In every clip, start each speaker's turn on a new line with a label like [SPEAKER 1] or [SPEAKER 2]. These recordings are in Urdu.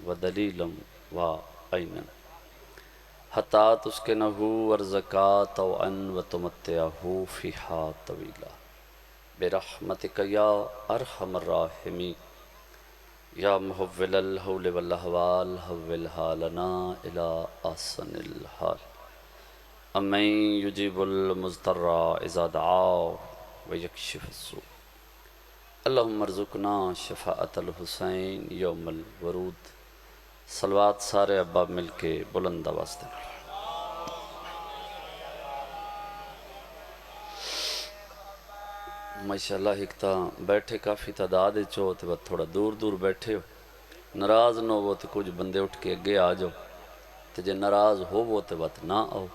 [SPEAKER 1] ودلیلا وعینا حتی تسکنہ ورزکاة وعن وتمتعہ فیہا طویلا برحمتک یا ارحم الراحمین یا محول الحول والاحوال حولها لنا الى احسن الحال امن یجیب المضطر اذا دعا ویکشف السوء اللہم ارزقنا شفاعت الحسین یوم الورود صلوات سارے ابا مل کے بلند آواز دیں ماشاءاللہ ایک تا بیٹھے کافی تعداد چو تے بات تھوڑا دور دور بیٹھے ہو ناراض نہ ہو تے کچھ بندے اٹھ کے اگے آ جاؤ تے جے ناراض ہو وہ تے بات نہ آؤ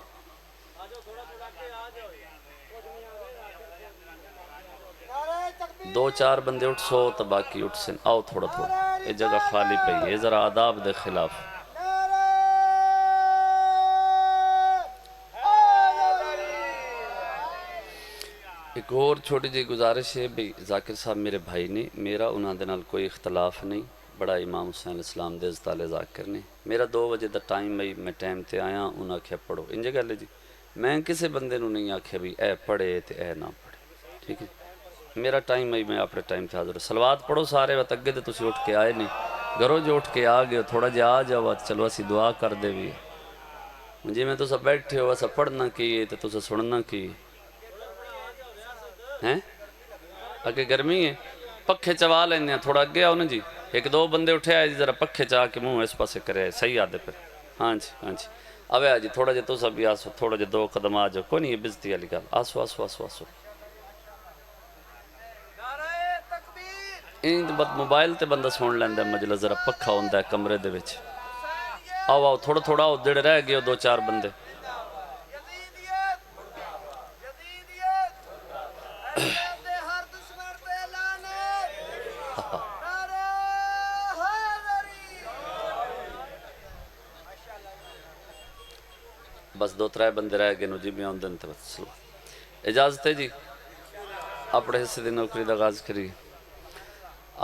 [SPEAKER 1] دو چار بندے اٹھ سو تو باقی اٹھ سن آؤ تھوڑا تھوڑا یہ جگہ خالی پئی ہے ذرا آداب دے خلاف ایک اور چھوٹی جی گزارش ہے بھی ذاکر صاحب میرے بھائی نے میرا انہاں دے نال کوئی اختلاف نہیں بڑا امام حسین علیہ السلام دے عزت والے ذاکر نے میرا 2 بجے دا ٹائم میں ٹائم تے آیا انہاں آکھیا پڑھو انجے گل ہے جی میں کسے بندے نو نہیں آکھیا بھی اے پڑھے تے اے نہ پڑھے ٹھیک ہے میرا ٹائم میں اپنے ٹائم تے حاضر صلوات پڑھو سارے وقت اگے تے تسی اٹھ کے آئے نہیں گھروں جو اٹھ کے آ گئے تھوڑا جا آ جاؤ چلو اسی دعا کر دے بھی جی میں تو سب بیٹھے ہو اسا پڑھنا کی تے تسا سننا کی ہیں اگے گرمی ہے پکھے چوا لینے تھوڑا اگے آؤ نا جی ایک 2 بندے اٹھے آئے جی ذرا پکھے چاہ کے منہ اس پاسے کرے صحیح آدھے پھر ہاں جی اوے آ جی تھوڑا جے تو سب بھی آسو تھوڑا جے 2 قدم آ جاؤ کوئی نہیں بزتی والی گل آسو آسو آسو آسو این بات موبائل تے بندہ سن لیندہ مجلس ذرا پکھا ہوندہ ہے کمرے دے وچ آؤ آؤ تھوڑا تھوڑا آؤ جڑے رہ گئے 2-4 بندے بس 2-3 بندے رہ گئے نو جی میں آمدن تے بس اجازت ہے جی اپنے حصے دی نوکری دا آغاز کری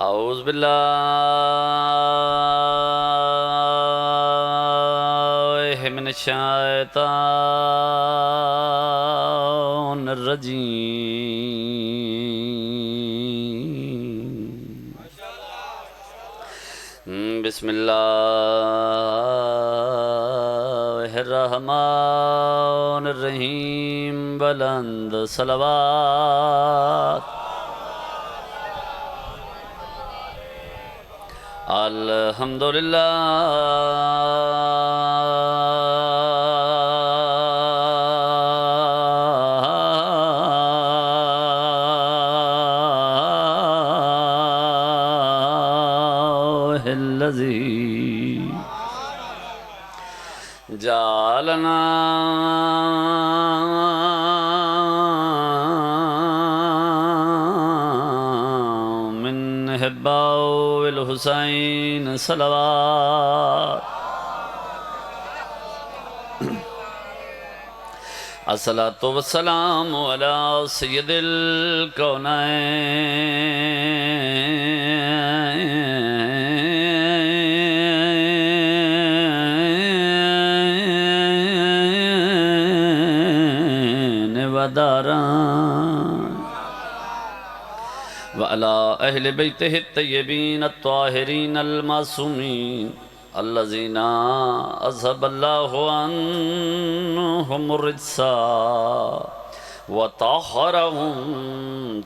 [SPEAKER 1] اعوذ باللہ من الشیطان الرجیم بسم اللہ الرحمن الرحیم بلند صلوات الحمدللہ الذی جعلنا من حباء الحسین صلوات الصلاۃ والسلام علی سید الکونین وداران وعلى أهل بيته الطيبين الطاهرين المعصومين الذين أذهب الله عنهم الرجس وطهرهم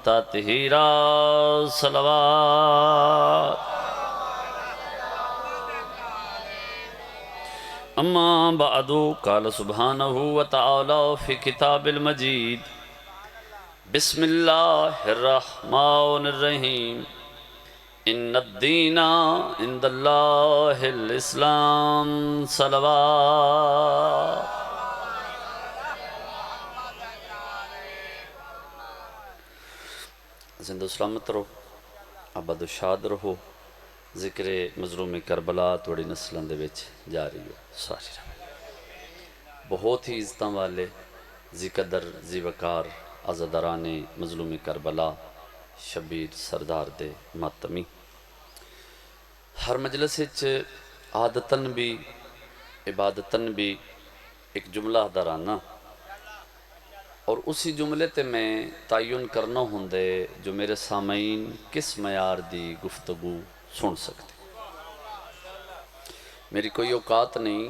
[SPEAKER 1] تطهيرا صلوات أما بعد قال سبحانه وتعالى في كتاب المجيد بسم اللہ الرحمن الرحیم ان الدین عند اللہ الاسلام صلوات زندہ سلامت رہو آباد و شاد رہو ذکر مظلوم کربلا توڑی نسلوں دے وچ جاری ہو ساری رہو بہت ہی عزتوں والے ذی قدر ذی وقار عزاداران مظلوم کربلا شبیر سردار دے ماتمی ہر مجلس وچ عادتاً بھی عبادتاً بھی ایک جملہ درانا اور اسی جملے تے میں تعین کرنا ہوندے جو میرے سامعین کس معیار دی گفتگو سن سکتے. میری کوئی اوقات نہیں،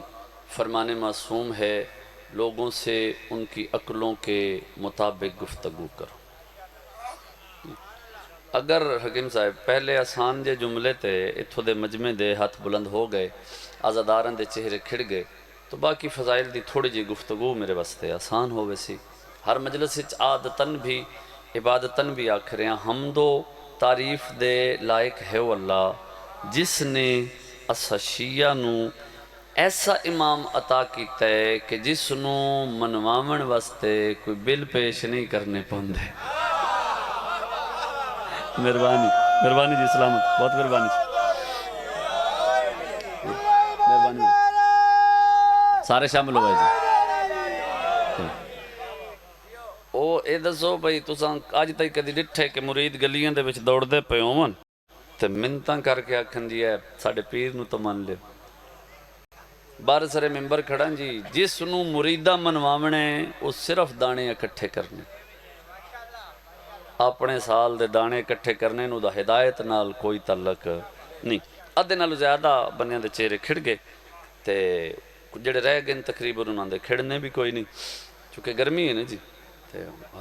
[SPEAKER 1] فرمان معصوم ہے لوگوں سے ان کی عقلوں کے مطابق گفتگو کرو. اگر حکیم صاحب پہلے آسان جے جملے تے اتھو دے مجمع دے ہاتھ بلند ہو گئے، آزادارن دے چہرے کھڑ گئے تو باقی فضائل دی تھوڑی جی گفتگو میرے واسطے آسان ہو ویسی. ہر مجلس وچ عادتاً بھی عبادتاً بھی آکھ رہے ہیں حمد و تعریف دے لائق ہے وہ اللہ جس نے اسا شیعہ نو ایسا امام عطا کیتا ہے کہ جس نو منواون واسطے کوئی بل پیش نہیں کرنے پوندے. مہربانی مہربانی جی، سلامت، بہت مہربانی جی، مہربانی سارے شامل ہوئے جی. او اے دسو بھئی تساں آج تک کدی ڈٹھے کہ مرید گلیاں دے وچ دوڑ دے پے ہون تے منتاں کر کے آکھن جی ہے ساڈے پیر نو تو من لے. بار سرے ممبر کھڑا جی، جس نو مریدہ منواونے او صرف دانے اکٹھے کرنے، اپنے سال دے دانے اکٹھے کرنے نو دا ہدایت نال کوئی تعلق نہیں. ادھے نالو زیادہ بنیاں دے چہرے کھڑ گئے تے جڑے رہ گئے تقریباً انہاں دے کھڑنے بھی کوئی نہیں چونکہ گرمی ہے نا جی.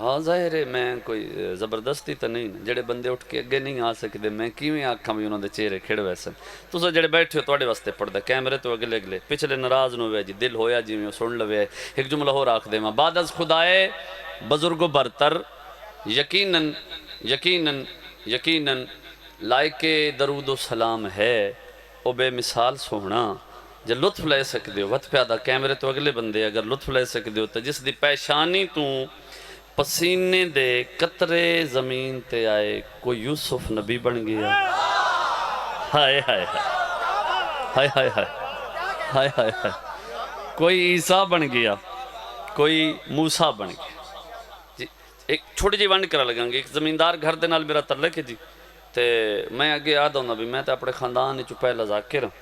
[SPEAKER 1] ہاں ظاہر ہے میں کوئی زبردستی تو نہیں، جڑے بندے اٹھ کے اگے نہیں آ سکتے میں کیویں آکھاں بھی انہاں دے چہرے کھڑ ویسن. تساں جڑے بیٹھے ہو تواڈے واسطے پڑھدا کیمرے تو اگلے اگلے پچھلے ناراض نہ ہوئے جی، دل ہویا جی سن لوے. ایک جملہ ہور آکھ دے ماں بعد از خدائے بزرگ و برتر یقیناً یقیناً یقیناً لائق درود و سلام ہے او بے مثال سوہنا. جے لطف لے سکتے ہو وقت پیادہ کیمرے تو اگلے بندے اگر لطف لے سکتے ہو تو جس دی پیشانی تو پسینے دے قطرے زمین تے آئے کوئی یوسف نبی بن گیا. ہائے ہائے ہائے ہائے ہائے ہائے ہائے ہائے، کوئی عیسیٰ بن گیا، کوئی موسیٰ بن گیا. جی ایک چھوٹی جی ونڈ کرا لگاں گے. ایک زمیندار گھر دے نال میرا تعلق ہے جی تے میں اگے یاد ہونا بھی میں تے اپنے خاندان چو پہلا ذاکر ہوں،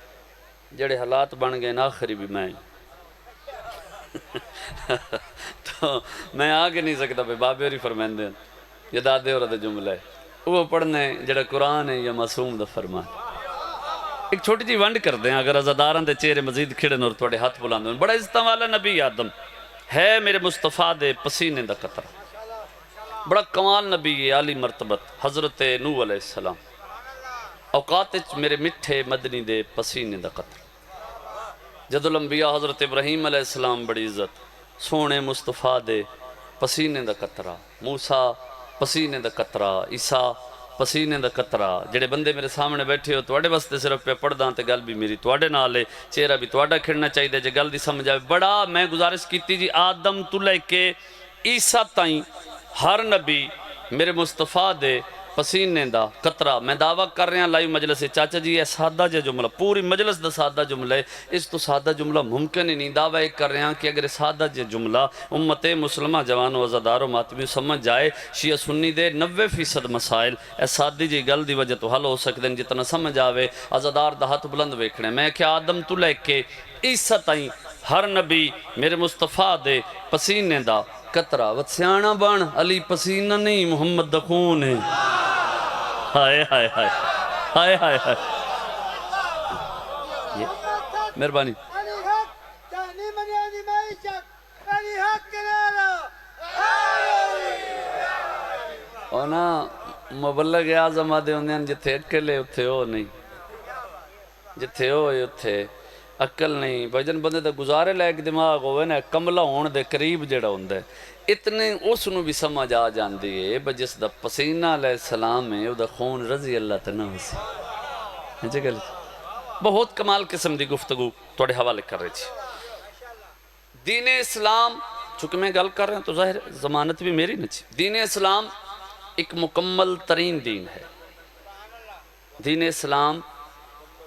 [SPEAKER 1] جڑے حالات بن گئے آخری بھی میں تو میں آگے نہیں سکتا بھئی بابے ہوری فرمائندے ہیں یا دادے ہورا دے جملہ ہے وہ پڑھنے جڑا قرآن ہے یا معصوم دا فرمان. ایک چھوٹی جی ونڈ کر دیں اگر عزاداران دے چہرے مزید کھڑن اور توڑے ہاتھ بلاندے. بڑا عزتاں والا نبی آدم ہے میرے مصطفیٰ دے پسینے دا قطرہ، بڑا کمال نبی ہے عالی مرتبت حضرت نوح علیہ السلام، اوقات میرے مٹھے مدنی دے پسینے دا قطرہ. جد الانبیاء حضرت ابراہیم علیہ السلام بڑی عزت، سونے مصطفیٰ دے پسینے دا قطرہ، موسیٰ پسینے دا قطرہ، عیسیٰ پسینے دا قطرہ. جڑے بندے میرے سامنے بیٹھے ہو توڑے واسطے صرف پہ پڑھ داں تے گل بھی میری توڑے نالے، چہرہ بھی توڑا کھڑنا چاہیے دے جے گل دی سمجھ آئے. بڑا میں گزارش کیتی جی آدم تو لے کے عیسیٰ تائیں ہر نبی میرے مصطفیٰ دے پسینے دا قطرہ. میں دعویٰ کر رہے ہیں لائیو مجلس سے چاچا جی یہ سادہ جے جملہ پوری مجلس دا سادہ جملہ ہے، اس تو سادہ جملہ ممکن ہی نہیں. دعویٰ ایک کر رہے ہیں کہ اگر سادہ جے جملہ امت مسلمہ جوان و عزادار و ماتمی سمجھ جائے شیعہ سنی دے 90% مسائل اے سادی جی گل دی وجہ تو حل ہو سکتے ہیں جتنا سمجھ آوے. عزادار دا ہاتھ بلند ویکھنے میں کہ آدم تو لے کے عیسیٰ تائیں ہر نبی میرے مصطفیٰ دے پسینے دا قطرہ. وتسیانہ بان علی پسینہ نہیں محمد دا خون ہے. ہائے ہائے ہائے ہائے ہائے ہائے مہربانی. اور نا مبلغ اعظم آدھے ہوندے ہیں جتھے اکلے اتھے ہو نہیں، جتھے ہوئے اتھے عقل نہیں. بھجن بندے دا گزارے لائق دماغ ہوئے نا کملہ ہون دے قریب جڑا ہوندے اتنے اس نو بھی سمجھ آ جاندی ہے بجس دا پسینہ علیہ السلام ہے او دا خون رضی اللہ تنہ سی. بہت کمال قسم دی گفتگو توڑے حوالے کر رہے تھی. دین اسلام چونکہ میں گل کر رہا ہوں تو ظاہر ضمانت بھی میری نچی. دین اسلام ایک مکمل ترین دین ہے. دین اسلام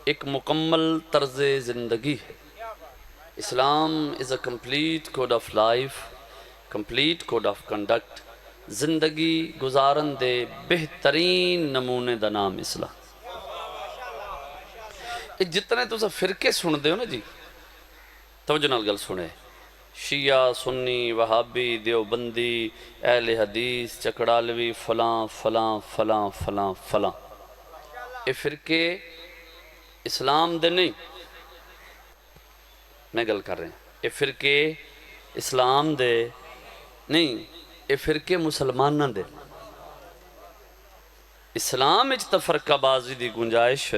[SPEAKER 1] ایک مکمل طرز زندگی ہے. اسلام is a complete code of life, complete code of conduct. زندگی گزارن دے بہترین نمونے دا نام اسلام. یہ جتنے تو فرقے سن دے ہو نا جی، توجہ نال گل سنے، شیعہ، سنی، وہابی، دیوبندی، اہل حدیث، چکڑالوی، فلاں فلاں فلاں فلاں فلاں، یہ فرقے اسلام دے نہیں، میں گل کر رہے ہیں، یہ فرقے اسلام دے نہیں، یہ فرقے مسلمانوں دے۔ اسلام اچ تفرقہ بازی دی گنجائش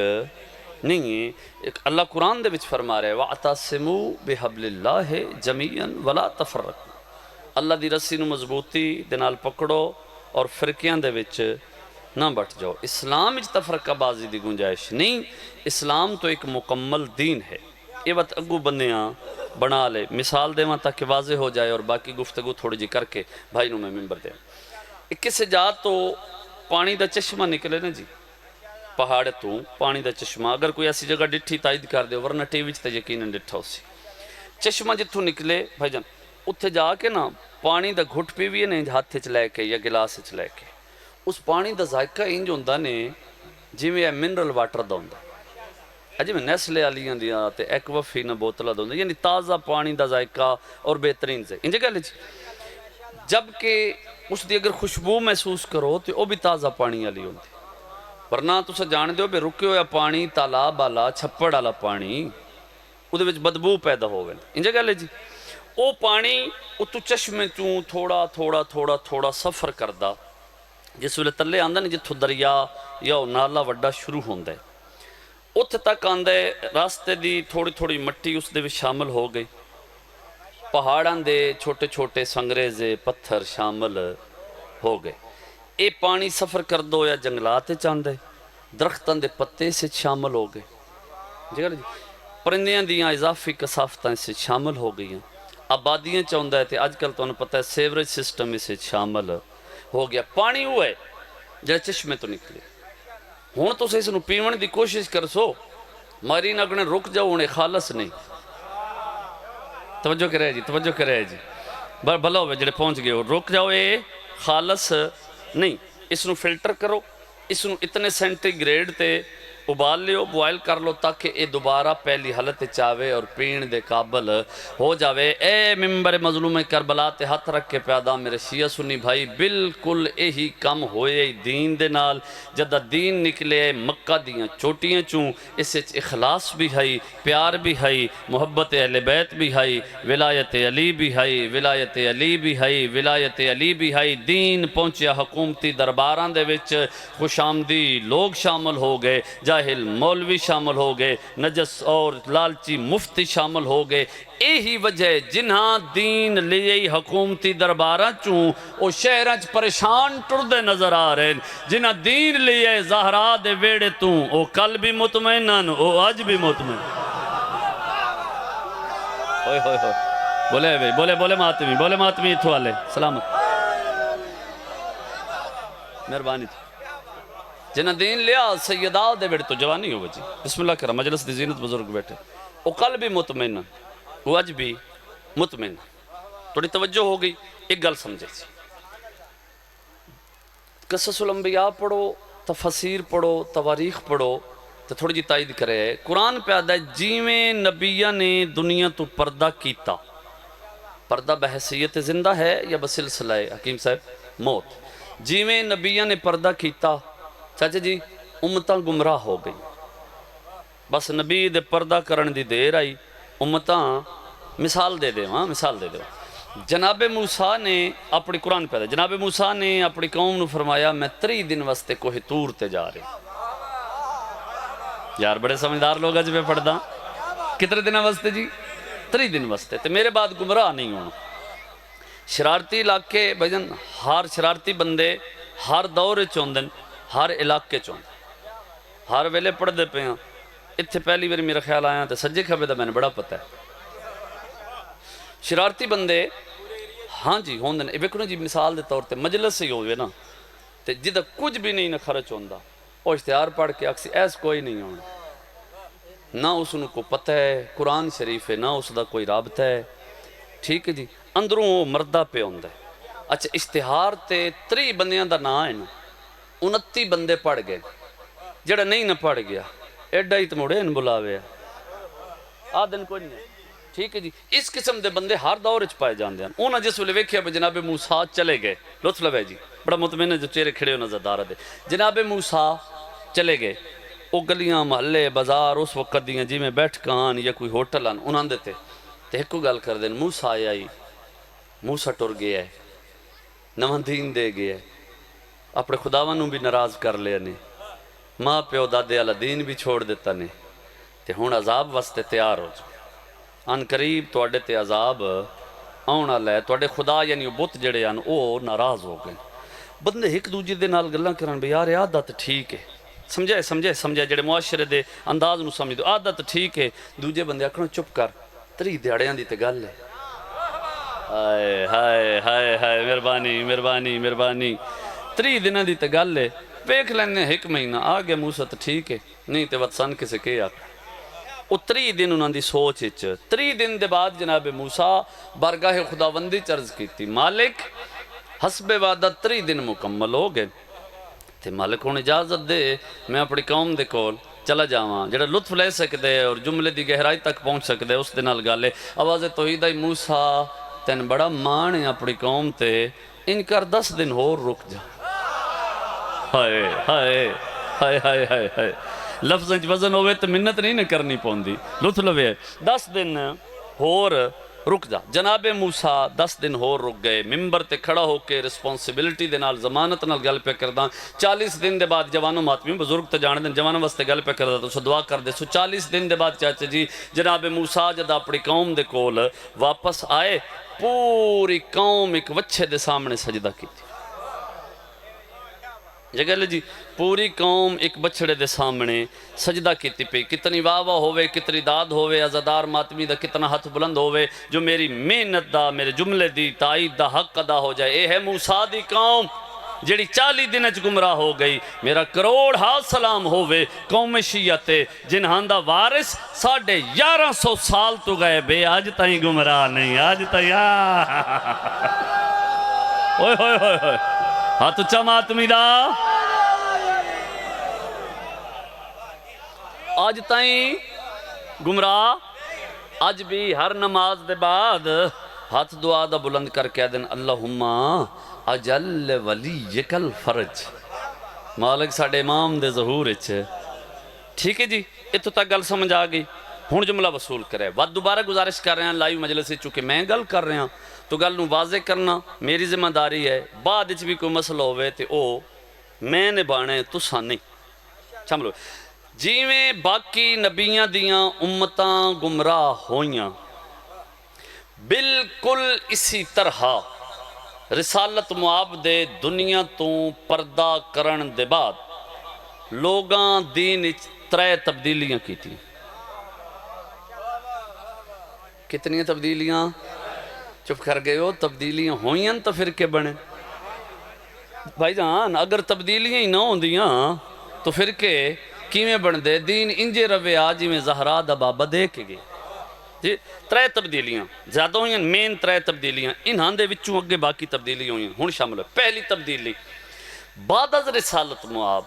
[SPEAKER 1] نہیں ہے۔ ایک اللہ قرآن دے وچ فرما رہے وَاعْتَصِمُوا بِحَبْلِ اللَّهِ جَمِيعًا وَلَا تَفَرَّقُوا، اللہ دی رسی نو مضبوطی دے نال پکڑو اور فرقیاں دے وچ نہ بٹ جاؤ۔ اسلام اچ تفرقہ بازی دی گنجائش نہیں، اسلام تو ایک مکمل دین ہے۔ یہ وقت اگو بندیاں بنا لے، مثال دے وہاں تاکہ واضح ہو جائے اور باقی گفتگو تھوڑی جی کر کے بھائی نو میں ممبر دیں۔ کسے جا تو پانی دا چشمہ نکلے نا جی، پہاڑ تو پانی دا چشمہ، اگر کوئی ایسی جگہ ڈٹھی تائید کر دے، ورنہ ٹی وی تے یقیناً ڈٹھا اسی چشمہ جتھوں نکلے بھائی جان، اتھے جا کے نا پانی دا گھٹ پی بھی نہیں ہاتھ چ لے کے یا گلاس چ لے کے، اس پانی دا ذائقہ انج ہوندا نے جویں اے منرل واٹر دا ہوندا، اجی میں نیسلے والیاں دیاں تے ایکوافی نہ بوتلاں دا ہوندا، یعنی تازہ پانی دا ذائقہ اور بہترین سے انج گل جی۔ جبکہ اس دی اگر خوشبو محسوس کرو تو وہ بھی تازہ پانی والی ہوندی، ورنہ تسا جان دیو بے رکے ہویا پانی، تالاب والا، چھپڑ والا پانی، وہ دے وچ بدبو پیدا ہو گئے انجا گل ہے جی۔ وہ پانی اتو چشمے چوں تھوڑا تھوڑا تھوڑا تھوڑا سفر کردا، جس ویلے تلے آندا نہیں جتھوں دریا یا نالا وڈا شروع ہوندا ہے، اتھ تک آندا ہے، راستے دی تھوڑی تھوڑی مٹی اس دے وچ شامل ہو گئی، پہاڑاں دے چھوٹے چھوٹے سنگریزے پتھر شامل ہو گئے، اے پانی سفر کر دو یا جنگلات چاندے، درختان دے پتے سے شامل ہو گئے، جی پرندیاں دیاں اضافی کثافتیں سے شامل ہو گئی ہیں، آبادیاں چاہندہ ہے تے آج کل تو انہوں پتہ ہے سیوریج سسٹم اسے شامل ہو گیا۔ پانی ہوا ہے جہاں چشمے تو نکلے، ہون تو سے اس نو پیون دی کوشش کر سو، ماری نگنے رک جاؤ انہیں خالص نہیں، توجہ کرے جی، توجہ کرے جی، بھلا ہوئے جڑے پہنچ گئے ہو، رک جاؤ، اے خالص نہیں، اس نو فلٹر کرو، اس نو اتنے سینٹی گریڈ تے ابال لیو، بوائل کر لو تاکہ اے دوبارہ پہلی حالت چاوے اور پین دے قابل ہو جاوے۔ اے ممبر مظلوم کربلا تے ہاتھ رکھ کے پیدا میرے شیعہ سنی بھائی، بالکل یہی کم ہوئے دین دے نال، جدہ دین نکلے مکہ دیاں چوٹیاں چوں، اس اخلاص بھی ہے، پیار بھی ہے، محبت اہل بیت بھی ہے، ولایت علی بھی ہے، ولایت علی بھی ہے، ولایت علی بھی ہے، دین پہنچیا حکومتی درباراں دے وچ، خوش آمدی لوگ شامل ہو گئے، جاہل مولوی شامل ہو گئے، نجس اور لالچی مفتی شامل ہو گئے، یہی وجہ جنہاں دین لیے حکومتی درباراں چوں او شہراں پریشان ٹردے نظر آ رہے ہیں، جنہاں دین لیے زہرا دے ویڑے توں او کل بھی مطمئنن او آج بھی مطمئن۔ ہوئے ہوئے ہوئے بولے بھئی بولے ماتمی اتھو آلے سلامت مہربانی تھی جنہ دین لیا سیدہ دے بیٹے تو جوانی ہو بچی، بسم اللہ کرم، مجلس دی زینت بزرگ بیٹھے، او قلب بھی مطمئن، او اج بھی مطمئن۔ توڑی توجہ ہو گئی، ایک گل سمجھے سی، قصص الانبیاء پڑھو، تفسیر پڑھو، تواریخ پڑھو تو تھوڑی جی تائید کرے، قرآن پہ آدھا ہے جیویں نبیہ نے دنیا تو پردہ کیتا، پردہ بحیثیت زندہ ہے یا بسلسلہ حکیم صاحب موت، جیویں نبیہ نے پردہ کیتا چاچا جی امتاں گمراہ ہو گئی، بس نبی دے پردہ کرن دی دیر آئی، امتاں مثال دے دے مثال دے دے جناب موسیٰ نے اپنی قرآن پیدا، جناب موسیٰ نے اپنی قوم نو فرمایا میں 3 دن واسطے کوہ طور تے جا رہے، یار بڑے سمجھدار لوگ اج پہ پڑھدا، کتنے دن واسطے جی 3 دن واسطے، تے میرے بعد گمراہ نہیں ہونا۔ شرارتی علاقے بھجن ہر شرارتی بندے ہر دور چوندن، ہر علاقے چوندن، ہر ویلے پڑھ دے پہ ہیں، اتھے پہلی بار میرا خیال آیا تے سجے کھبے دا میں نے بڑا پتہ ہے، شرارتی بندے ہاں جی ہوندن، ایک جی مثال دے طور تے مجلس سے ہی ہوئے نا، تے جدہ کچھ بھی نہیں نہ خرچ ہوندا، وہ اشتہار پڑھ کے اکسی ایس کوئی نہیں ہونا، نہ اس نے کو پتہ ہے قرآن شریف ہے، نہ اس دا کوئی رابطہ ہے، ٹھیک ہے جی، اندروں وہ مردہ پہ ہوندہ ہے۔ اچھا اشتہار تے 3 بندیاں دا نا ہے نا، 29 بندے پڑھ گئے، جڑا نہیں نہ پڑھ گیا ایڈا ہی تو مڑے ان بلاوے آ دن کوئی نہیں ہے ٹھیک ہے جی اس قسم دے بندے ہر دور وچ پائے جاندے ہیں انہاں جس ویلے ویکھیا بھی جناب موسیٰ چلے گئے لطف لوے جی بڑا مطمئن ہے جو چہرے کھڑے ہو نظر دار دے جناب موسیٰ چلے گئے وہ گلیاں محلے بازار اس وقت دیاں جی میں بیٹھ کان یا کوئی ہوٹل آن انہاں دے تے ایک کو گل کر دیں موسیٰ آئی موسیٰ ٹر گیا ہے نواں دین دے گیا ہے اپنے خداونوں بھی ناراض کر لیا نے ماں پیو دادے والا دین بھی چھوڑ دیتا نے تے ہن عذاب واسطے تیار ہو جاؤ ان قریب توڑے تے عذاب آنا لے توڑے خدا یعنی بت جڑے آن او ناراض ہو گئے بندے ایک دوجے دے نال گلاں کرن بھی یار عادت ٹھیک ہے سمجھے جڑے معاشرے دے انداز نو سمجھ دو عادت ٹھیک ہے دوجے بندے آکھنا چپ کر 3 دیہڑیاں دی تے گل ہے ہائے ہائے ہائے ہائے مہربانی 3 دنوں دی تے گل ہے ویکھ لینے 1 مہینہ آ گیا موسیٰ تے ٹھیک ہے نہیں تے وطسن کسے کے آکھ وہ 3 دن انہوں دی سوچ 3 دن دے بعد جناب موسیٰ بارگاہ خداوندی عرض کیتی مالک حسب وعدہ 3 دن مکمل ہو گئے تے مالک ہن اجازت دے میں اپنی قوم دے کول چلا جاواں جڑا لطف لے سکدے اور جملے دی گہرائی تک پہنچ سکدے اس دے نال گل ہے آواز توحید آئی موسیٰ تین بڑا مان ہے اپنی قوم تے ان کر 10 دن ہور رک جا ہائے ہائے ہائے ہائے ہائے ہائے لفظ وزن ہوئے تو منت نہیں کرنی پوندی لطف لوے 10 دن ہور رک جا جناب موسیٰ 10 دن ہور رک گئے ممبر تے کھڑا ہو کے رسپانسبلٹی دے نال ضمانت نال گل پہ کرداں 40 دن دے بعد جوانوں ماتمی بزرگ تے جان دیں جوانوں واسطے گل پہ کرداں تو سو دعا کر دے سو 40 دن دے بعد چاچا جی جناب موسیٰ جد اپنی قوم دے کول واپس آئے پوری قوم ایک وچھے دے سامنے سجدہ کی تھی جگہ لے جی پوری قوم ایک بچڑے دے سامنے سجدہ کیتی پی کتنی واہ واہ ہوئے کتنی داد ہوئے عزادار ماتمی دا کتنا ہاتھ بلند ہوئے جو میری محنت دا میرے جملے دی تائید دا حق ادا ہو جائے اے ہے موسیٰ دی قوم جڑی 40 دن اچ گمراہ ہو گئی میرا کروڑ ہاتھ سلام ہوئے قوم شیعہ تے جنہاں دا وارث 1150 سال تو گئے بے آج تائیں گمراہ نہیں آج تائیں اوئے ہوئے ہوئے ہوئے ہاتھ اچھا ماتمی دا آج تائیں گمراہ آج بھی ہر نماز دے بعد ہاتھ دعا دا بلند کر کے دن اللہم اجل ولیک الفرج مالک ساڑھے امام دے ظہور اچھے ٹھیک ہے جی اتو تک گل سمجھ آگئی ہون جملہ وصول کرے وقت دوبارہ گزارش کر رہے ہیں لائیو مجلس سے چونکہ میں گل کر رہے ہیں تو گل نو واضح کرنا میری ذمہ داری ہے بعد اچھ بھی کوئی مسئلہ ہوئے تے او میں نے بانے تو سانی چملو جیویں باقی نبیاں دیاں امتاں گمراہ ہویاں بالکل اسی طرح رسالت معاب دے دنیا تو پردہ کرن دے بعد لوگاں دین 3 تبدیلیاں کی تھی کتنی تبدیلیاں چپ کر گئے ہو تبدیلیاں ہوئیں تو پھر کے بنے بھائی جان اگر تبدیلیاں ہی نہ ہوں دیاں تو پھر کے کیویں بن دے دین انجے روے آجی میں زہرا دا بابا دے کے گئے جی 3 تبدیلیاں زیادہ ہوئیں مین 3 تبدیلیاں انہاں دے وچوں اگے باقی تبدیلی ہوئیں ہون شامل ہے پہلی تبدیلی بعد از رسالت معاب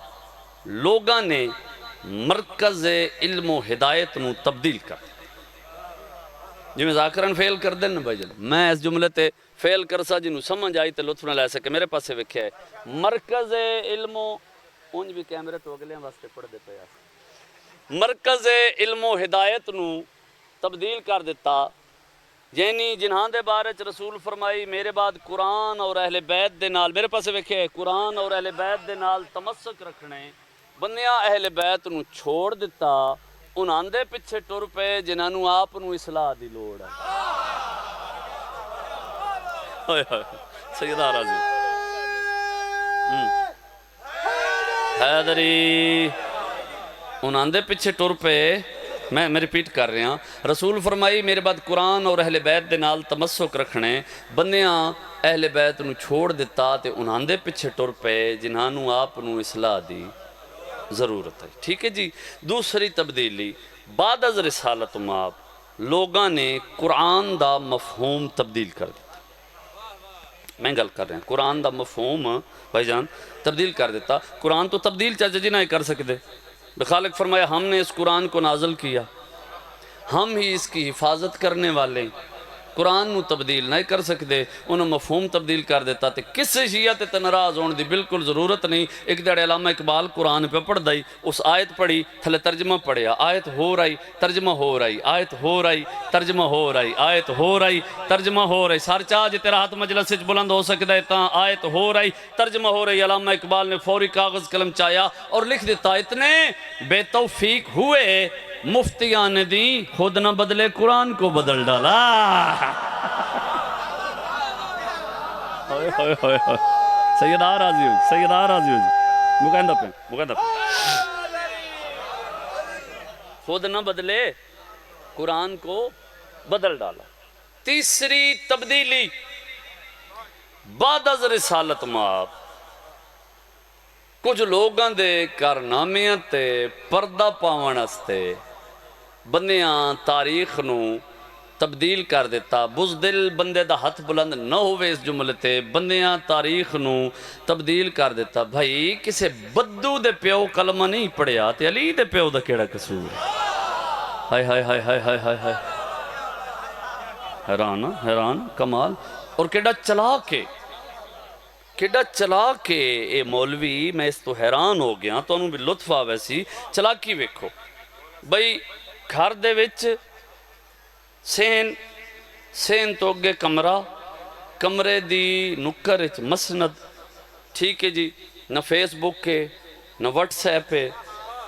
[SPEAKER 1] لوگاں نے مرکز علم و ہدایت نو تبدیل کر جی میں ذاکرن فیل کر دیں نا بھائی جان میں اس جملے تے فیل کرسا جنہوں سمجھ آئی تے لطف نہ لے سکے میرے پاس سے وکھیا ہے مرکز علم و اونج بھی کیمرے تو اگلے ہیں واسطے پڑھ دیتا ہے مرکز علم و ہدایت نو تبدیل کر دیتا یعنی جنہاں دے بارے رسول فرمائی میرے بعد قرآن اور اہل بیت دے نال میرے پاس سے وکھیا ہے قرآن اور اہل بیت دے نال تمسک رکھنے بندیاں اہل بیت نو چھوڑ دیتا انہاں دے پچھے ٹر پے جنہاں نو آپ نو اصلاح دی لوڑ ہے سیدہ راضی حیدری انہاں دے پچھے ٹر پے میں ریپیٹ کر رہا ہوں رسول فرمائی میرے بعد قرآن اور اہل بیت دے نال تمسک رکھنے بندیاں اہل بیت نو چھوڑ دیتا تے انہاں دے پچھے ٹر پے جنہاں نو آپ نو اصلاح دی ضرورت ہے ٹھیک ہے جی دوسری تبدیلی بعد از رسالت معاب لوگاں نے قرآن دا مفہوم تبدیل کر دیتا میں گل کر رہا ہوں قرآن دا مفہوم بھائی جان تبدیل کر دیتا قرآن تو تبدیل چاچا جی نہ کر سکتے خالق فرمایا ہم نے اس قرآن کو نازل کیا، ہم ہی اس کی حفاظت کرنے والے، قرآن نو تبدیل نہیں کر سکتے، انہوں مفہوم تبدیل کر دیتا تے کسے شیعہ تے ناراض ہون دی بالکل ضرورت نہیں۔ ایک دڑے علامہ اقبال قرآن پہ پڑھ دائی، اس آیت پڑھی تھلے ترجمہ پڑھیا، آیت ہو رہی ترجمہ ہو رہی، آیت ہو رہی ترجمہ ہو رہی، آیت ہو رہی ترجمہ ہو رہی، سار چاہ جی تیرا ہاتھ مجلس وچ بلند ہو سکتا ہے تاں آیت ہو رہی ترجمہ ہو رہی۔ علامہ اقبال نے فوری کاغذ قلم چایا اور لکھ دیتا، اتنے بے توفیق ہوئے مفتیان دی خود نہ بدلے قرآن کو بدل ڈالا۔ سیدہ راضی ہو جی، سیدہ راضی ہو جی، مقیندہ پہ خود نہ بدلے قرآن کو بدل ڈالا۔ تیسری تبدیلی بعد از رسالت مآب کچھ لوگاں دے کارنامیاں تے پردہ پاون واسطے بندیاں تاریخ نو تبدیل کر دیتا۔ بزدل بندے دا ہاتھ بلند نہ ہوئے اس جملے تے، بندیاں تاریخ نو تبدیل کر دیتا۔ بھائی کسے بدو دے پیو کلمہ نہیں پڑھیا تے علی دے پیو دا کیڑا قصور ہے؟ ہائے ہائے ہائے ہائے ہائے ہائے ہائے، حیران حیران کمال۔ اور کیڑا چلا کے اے مولوی، میں اس تو حیران ہو گیا، تو انہوں بھی لطف آوے سی چلاکی ویکھو۔ بھائی گھر دے وچ سین تو اگے کمرے دی نکر وچ مسند، ٹھیک ہے جی، نہ فیس بک ہے، نہ واٹس ایپ ہے،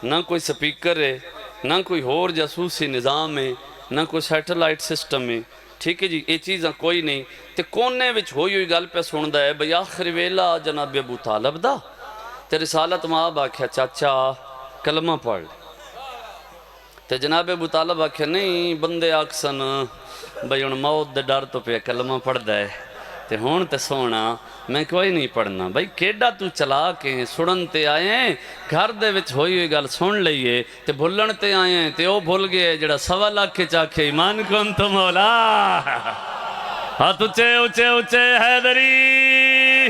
[SPEAKER 1] نہ کوئی سپیکر ہے، نہ کوئی ہور جاسوسی نظام ہے، نہ کوئی سیٹلائٹ سسٹم ہے، ٹھیک ہے جی، یہ چیزاں کوئی نہیں۔ تے کونے وچ ہوئی گل پہ سندا ہے بھئی آخری ویلا جناب ابو طالب دا تے رسالت مآب آکھیا چاچا کلمہ پڑھ، تے جناب ابو طالب آکھیا نہیں بندے آکسن بھئی ان موت دے ڈر تو پہ کلمہ پڑھ دے تے ہون تے سونا میں کوئی نہیں پڑھنا۔ بھئی کیڈا تو چلا کے سڑن تے آئیں، گھر دے وچ ہوئی گل سن لئیے تے بھلن تے آئیں تے او بھول گئے جڑا سوا لاکھ کے چاکھے ایمان کن تو مولا۔ ہاتھ اچھے اچھے اچھے حیدری،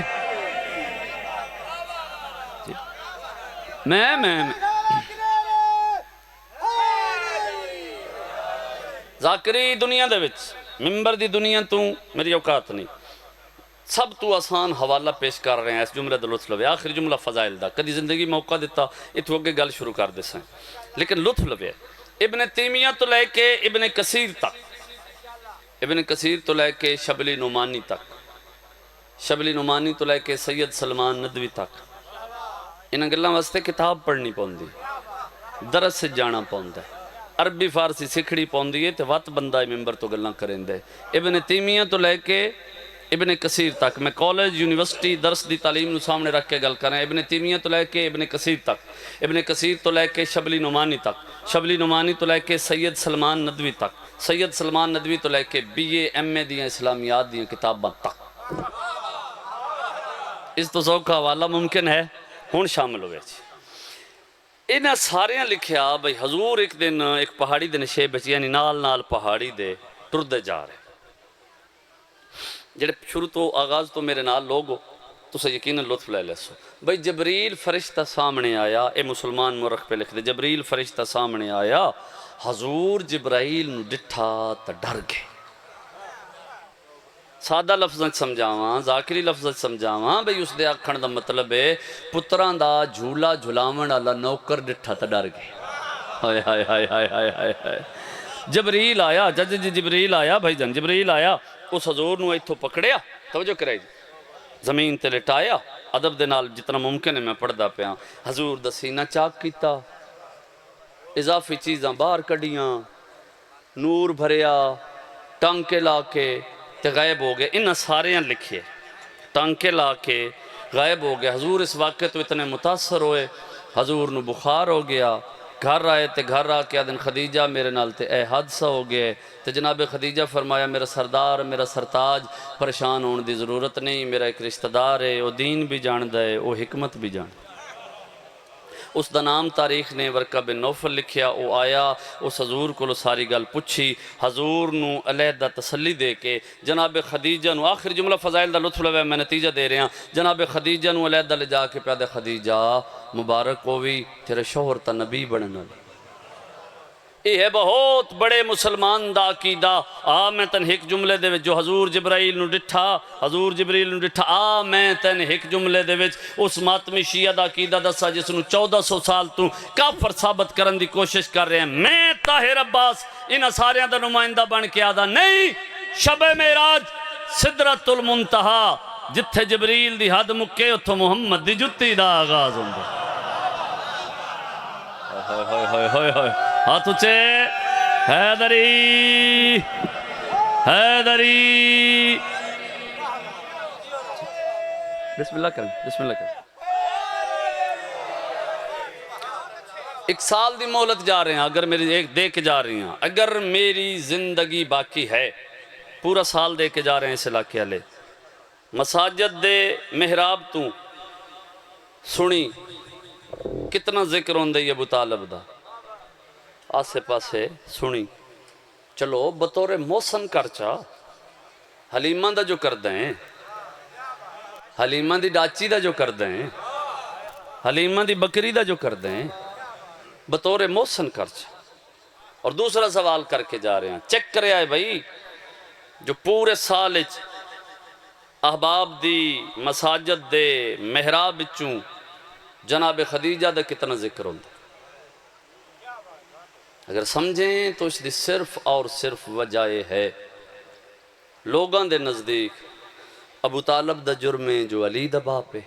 [SPEAKER 1] میں ذاکری دنیا دے وچ ممبر دی دنیا تو میری اوقات نہیں، سب تو آسان حوالہ پیش کر رہے ہیں اس جملے دا لطف لوے۔ آخری جملہ فضائل دا، کدی زندگی موقع دیتا اتھو اگے گل شروع کر دے سائیں، لیکن لطف لوے۔ ابن تیمیہ تو لے کے ابن کثیر تک، ابن کثیر تو لے کے شبلی نعمانی تک، شبلی نعمانی تو لے کے سید سلمان ندوی تک، انہاں گلاں واسطے کتاب پڑھنی پوندی، درس سے جانا پوندا ہے، عربی فارسی سکھڑی پوندی ہے تے وقت بندہ ممبر تو گلاں کریں دے۔ ابن تیمیہ تو لے کے ابن کثیر تک، میں کالج یونیورسٹی درس دی تعلیم نو سامنے رکھ کے گل کریں، ابن تیمیہ تو لے کے ابن کثیر تک، ابن کثیر تو لے کے شبلی نعمانی تک، شبلی نعمانی تو لے کے سید سلمان ندوی تک، سید سلمان ندوی تو لے کے بی اے ایم اے دیاں اسلامیات دیاں کتاباں تک۔ اس تو سوکھا حوالہ ممکن ہے ہون شامل ہوئے جی۔ انہاں ساریاں لکھیا بھئی حضور ایک دن ایک پہاڑی دے نشے بچ، یعنی نال پہاڑی دے ٹردے جا رہے، جڑے شروع تو آغاز تو میرے نال لوگ ہو تو سے یقیناً لطف لے لے سو۔ بھئی جبریل فرشتہ سامنے آیا، اے مسلمان مورخ پہ لکھ دے، جبریل فرشتہ سامنے آیا، حضور جبرائیل نو ڈٹھا تا ڈر گئے۔ سادہ لفظاں سمجھاواں، ذاکری لفظاں سمجھاواں، بھئی اس دے آکھن دا مطلب ہے پتراں دا جھولا جھلاون والا نوکر ڈٹھا تا ڈر گئے۔ ہائے ہائے ہائے ہائے ہائے ہائے، جبریل آیا، جج جبریل آیا، بھائی جان جبریل آیا، اس حضور نو ایتھو پکڑیا، توجہ کرے جی، زمین تے لٹایا، ادب دے نال جتنا ممکن ہے میں پڑھدا پیا، حضور دا سینہ چاک کیتا، اضافی چیزاں باہر کڈیاں، نور بھریا، ٹانکے لا کے تے غائب ہو گئے۔ انہاں ساریاں لکھیے، ٹانکے لا کے غائب ہو گئے۔ حضور اس واقعے تو اتنے متاثر ہوئے، حضور نو بخار ہو گیا، گھر آئے تے گھر آ کے آدن خدیجہ میرے نال تے اے حادثہ ہو گئے، تے جناب خدیجہ فرمایا میرا سردار میرا سرتاج پریشان ہونے دی ضرورت نہیں، میرا ایک رشتہ دار ہے، وہ دین بھی جان دے وہ حکمت بھی جان۔ اس دا نام تاریخ نے ورقہ بن نوفل لکھیا. وہ آیا اس حضور کو ساری گل پوچھی, حضور نو علیحدہ تسلی دے کے جناب خدیجہ نو آخر جملہ فضائل دا لطف لوے میں نتیجہ دے رہا جناب خدیجہ نو علیحدہ لے جا کے پیادے خدیجہ مبارک ہووی تیرے شوہر تا نبی بننا. یہ ہے بہت بڑے مسلمان دا عقیدہ. میں تن ایک جملے دے وچ جو حضور جبرائیل نو ڈٹھا میں تن ایک جملے دے وچ اس ماتمی شیعہ دا عقیدہ دسا جس نو 1400 سال تو کافر ثابت کرن دی کوشش کر رہے ہیں. میں طاہر عباس انہاں ساریاں دا نمائندہ بن کے آدھا نہیں. شب معراج سدرۃ المنتہا جتھے جبریل دی حد مکے اتھو محمد دی جتی دا آغاز ہوندے. ہاتھ اچھے حیدری حیدری بسم اللہ کریں بسم اللہ کریں. ایک سال دی مہلت جا رہے ہیں اگر میری ایک دے کے جا رہی ہیں اگر میری زندگی باقی ہے پورا سال دے کے جا رہے ہیں اس علاقے والے. مساجد دے محراب تو سنی کتنا ذکر ہوندے ابو طالب دا آسے پاسے سنی. چلو بطور موسن کرچا حلیمہ دا جو کر دیں حلیمہ دی ڈاچی دا جو کر دیں حلیمہ دی بکری دا جو کر دیں بطور موسن کرچا. اور دوسرا سوال کر کے جا رہے ہیں چیک کرے آئے بھائی جو پورے سال احباب دی مساجد دے محراب چوں جناب خدیجہ دا کتنا ذکر ہوندہ. اگر سمجھیں تو اس دی صرف اور صرف وجہ ہے لوگاں دے نزدیک ابو طالب دا جرمیں جو علی دا باپ ہے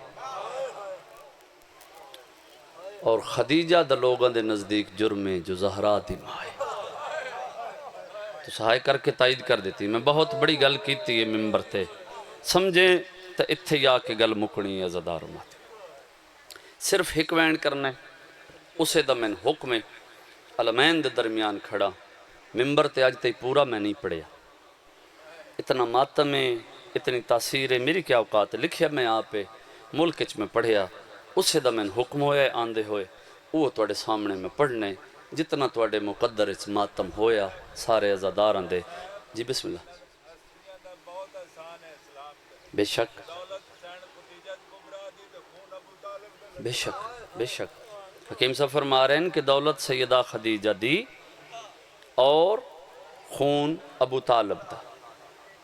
[SPEAKER 1] اور خدیجہ دا لوگاں دے نزدیک جرمیں جو زہرا دی ماں ہے. تو سہائے کر کے تائید کر دیتی. میں بہت بڑی گل کیتی ہے ممبر تے سمجھیں تو اتھے یا کے گل مکنی ہے زدار مات صرف ایک وین کرنا ہے اسے دا میں حکم علمین دے درمیان کھڑا ممبر تے آج تے پورا میں نہیں پڑھیا. اتنا ماتم ہے اتنی تاثیر ہے میری کیا اوقات ہے لکھیا میں آپ ملک چ میں پڑھیا اسے دا میں حکم ہویا آندے ہوئے وہ توڑے سامنے میں پڑھنے جتنا توڑے مقدر اس ماتم ہویا سارے عزادار آندے. جی بسم اللہ. بے شک بے شک بے شک حکیم صاحب فرما رہے ہیں کہ دولت سیدہ خدیجہ دی اور خون ابو طالب دا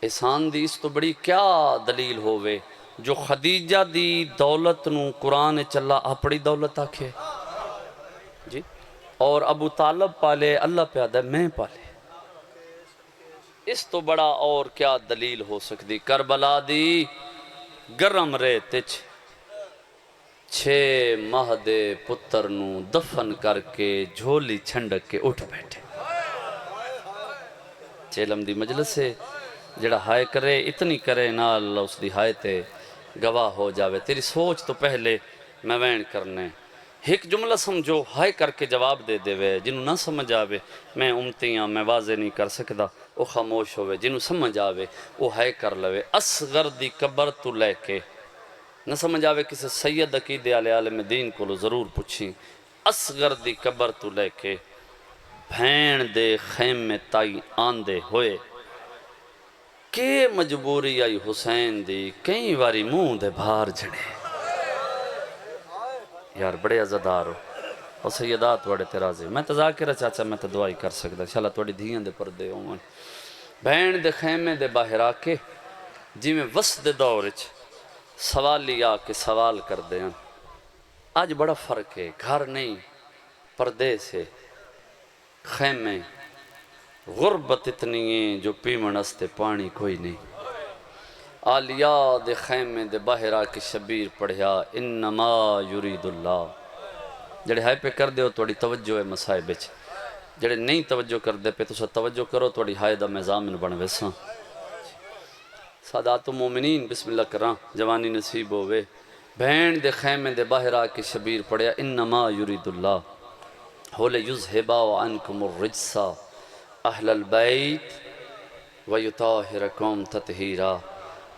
[SPEAKER 1] احسان دی. اس تو بڑی کیا دلیل ہوئے جو خدیجہ دی دولت نو قرآن چلا اپنی دولت آکھے جی اور ابو طالب پالے اللہ پیادہ میں پالے. اس تو بڑا اور کیا دلیل ہو سکتی. کربلا دی گرم ریتچ 6 ماہ دے پتر نو دفن کر کے جھولی چھنڈک کے اٹھ بیٹھے. چیلم دی مجلس سے جڑا ہائے کرے اتنی کرے نہ اللہ اس دی ہائے تے گواہ ہو جاوے. تیری سوچ تو پہلے میں وین کرنے ایک جملہ سمجھو ہائے کر کے جواب دے دے وے. جنہوں نہ سمجھ آوے میں امتیاں میں واضح نہیں کر سکتا وہ خاموش ہوئے. جنہوں سمجھ آوے وہ ہائے کر لوے. اصغر دی قبر تو لے کے نہ سمجھ آوے کسی سید عقیدے عالم دین کو ضرور پوچھیں. اصغر دی قبر تو لے کے بھین دے خیمے تائی آندے ہوئے کہ مجبوری آئی حسین دی کئی واری منہ دے بھار جھڑے. یار بڑے عزدار ہو اور سیدات وڑے ترازے. میں تذاکرہ چاچا میں تو دعائی کر سکتا انشاءاللہ توڑی دھیاں دے پردے ہوں. بھین دے خیمے دے باہر آکے جی میں وسط دے دورچ سوالی آکے سوال کر دیں. آج بڑا فرق ہے. گھر نہیں پردے سے خیمے غربت اتنی ہے جو پیمن استے پانی کوئی نہیں. آلیاء دے خیمے دے باہر آکے شبیر پڑھیا انما یرید اللہ. جڑے ہائے پہ کر دے ہو توڑی توجہ ہے مسائب بچ جڑے نہیں توجہ کر دے پہ تو سا توجہ کرو توڑی ہائے دا میزامن بن ویساں. سادات و مومنین بسم اللہ کران جوانی نصیب ہوئے. بھین دے خیمے دے باہر آکے شبیر پڑھیا انما یرید اللہ وَلِيُذْهِبَ عَنْكُمُ الرِّجْسَ اہل البیت وَيُطَاہِرَكُمْ تَطْہِیرًا.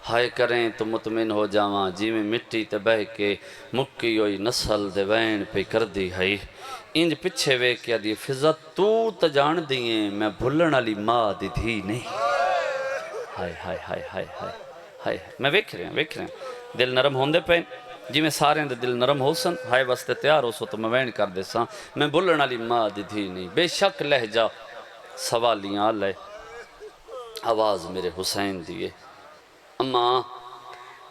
[SPEAKER 1] ہائے کریں تو مطمئن ہو جاواں جی میں مٹی تے بہ کے مکی ہوئی نسل دے وین پہ کر دی ہے انج پچھے وے کیا دی فضا تو تا جان دیئیں میں بھلن علی ماں دی دھی نہیں ہائے ہائے ہائے ہائے ہائے ہائے میں ویکھ رہے ہیں دل نرم ہوندے پین جی میں سارے دے دل نرم ہو سن ہائے واسطے تیار ہو سو تو میں وین کر دے ساں میں بھلن علی ماں دی دھی نہیں بے شک لہجہ سوالیاں لے آواز میرے حسین دیئے اماں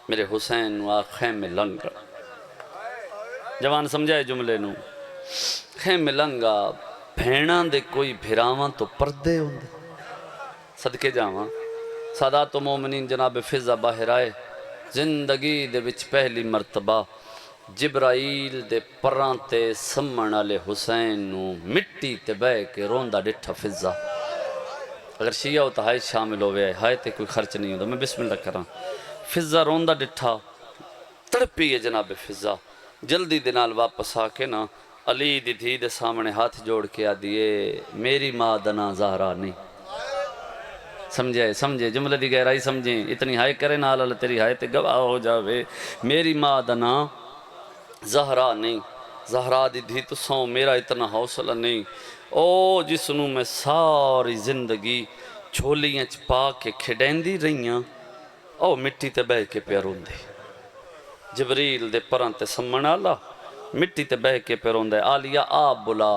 [SPEAKER 1] میرے حسین نو خیم لنگا جوان سمجھائے جملے نو خیم لنگا بھیڑاں دے کوئی بھراواں تو پردے ہوندے صدقے جاواں سادات و مومنین جناب فضا باہر آئے زندگی دے وچ پہلی مرتبہ جبرائیل دے پران تے سمن والے حسین نو مٹی تے بہ کے روندا ڈٹھا فضا اگر شیعہ ہوتا ہائے شامل ہوئے ہائے تے کوئی خرچ نہیں ہوتا میں بسم اللہ کراں فضا روندا ڈٹھا تڑپی ہے جناب فضا جلدی دنال واپس آ کے نا علی دی دھی دے سامنے ہاتھ جوڑ کے آ دیئے میری ماں دنا زہرا نہیں سمجھے جملے دی گہرائی سمجھیں اتنی ہائے کرے نال اللہ تیری ہائے تے گواہ ہو جاوے میری ماں دنا زہرا نہیں زہرا دی دھی تو سوں میرا اتنا حوصلہ نہیں او جس نو میں ساری زندگی جھولیاں پا کے کھڑین دی رہیاں او مٹی تے بہ کے پیارون دی جبریل دے پران تے سمن آلا مٹی تے بہ کے پیارون دے آلیا آپ بلا